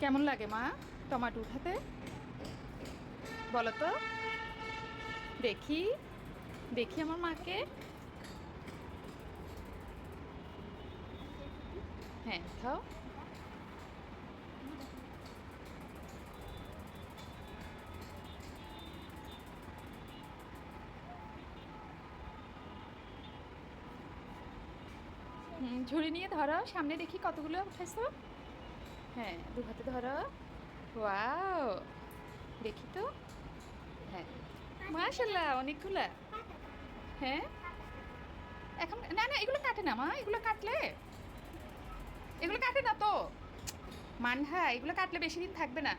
কেমন লাগে মা টমাটো উঠাতে? বলো তো, দেখি দেখি আমার মাকে। হ্যাঁ, খাও। ঝুড়ি নিয়ে ধরো, সামনে দেখি কতগুলো উঠেছো। হ্যাঁ, দু হাতে ধরো। ওয়াও, দেখি তো। হ্যাঁ, মাশাল্লাহ, অনেকগুলা। হ্যাঁ, এখন না না, এগুলো কাটে না মা, এগুলো কাটলে, এগুলো কাটে না তো। মানহা, এগুলো কাটলে বেশি দিন থাকবে না।